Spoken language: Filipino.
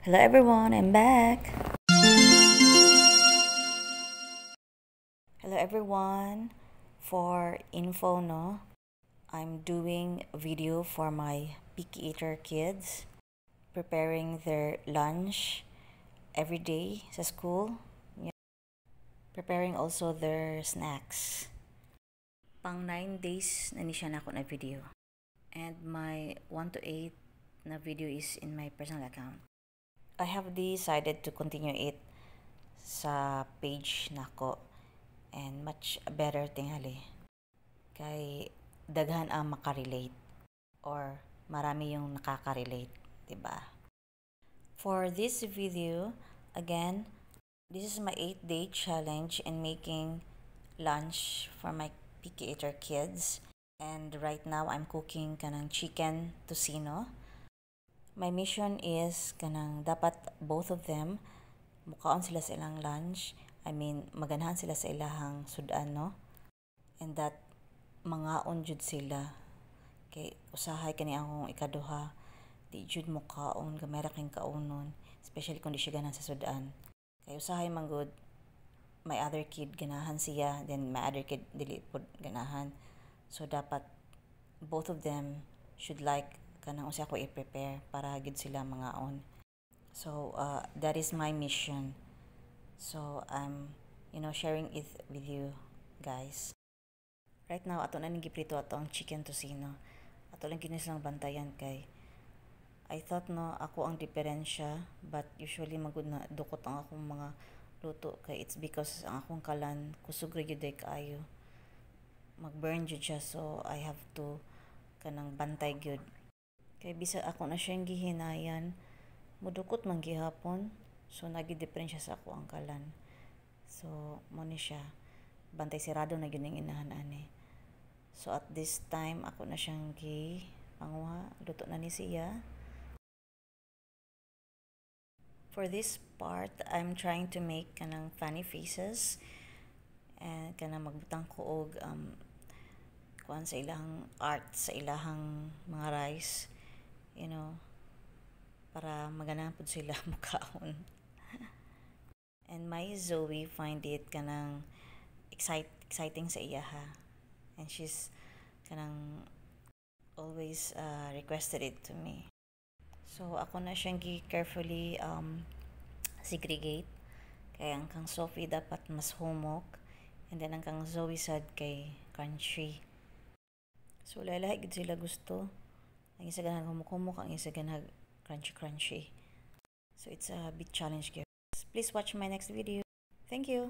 Hello everyone, I'm back. Hello everyone. For info, no, I'm doing a video for my picky eater kids, preparing their lunch every day sa school. Preparing also their snacks. Pang 9 days na ni siya na ako na video. And my 1 to 8 na video is in my personal account. I have decided to continue it sa page nako and much better tingali. Kay daghan ang makarelate or marami yung nakaka-relate, diba? For this video, again, this is my 8-day challenge in making lunch for my picky eater kids. And right now, I'm cooking kanang chicken tocino. My mission is kanang dapat both of them mukaon sila sa ilang lunch. I mean, maganahan sila sa ilahang sudan, no? And that mangaon jud sila. Kay usahay kani akong ikaduha. Di jud mo kaon, gamay ra king kaonon, especially kung di siya ganahan sa sudan. Kay usahay man good my other kid ganahan siya, then my other kid dili pud ganahan. So dapat both of them should like kanang usa ko i-prepare para gid sila mangaon. So that is my mission. So I'm sharing it with you guys. Right now ato na ning giprito ato ang chicken tocino. Ato lang kinis lang bantayan kay I thought no ako ang diferensya, but usually magud na dukot ang akong mga luto kay it's because ang akong kalan kusog ra gyud kaayo. Mag-burn jud siya, so I have to kanang bantay gyud. Kay bisa ako na siyang gihinayan, mudukot man gihapon, so nagi-diferensya sa ako ang kalan. So mo ni siya bantay sirado na gyud ning inahan ani. So at this time ako na siyang panguha, luto na ni siya. For this part, I'm trying to make kanang funny faces and kanang magbutang ko og kuan sa ilahang art sa ilahang mga rice, para maganahan pud sila mukaon. And my Zoe find it kanang exciting sa iya ha. And she's kanang always requested it to me. So ako na siyang carefully segregate. Kaya ang kang Sophie dapat mas humok, and then ang kang Zoe sad kay crunchy. So lahi gid sila gusto. Ang isa ganag humok-humok, ang isa ganag crunchy. So it's a big challenge, guys. Please watch my next video. Thank you.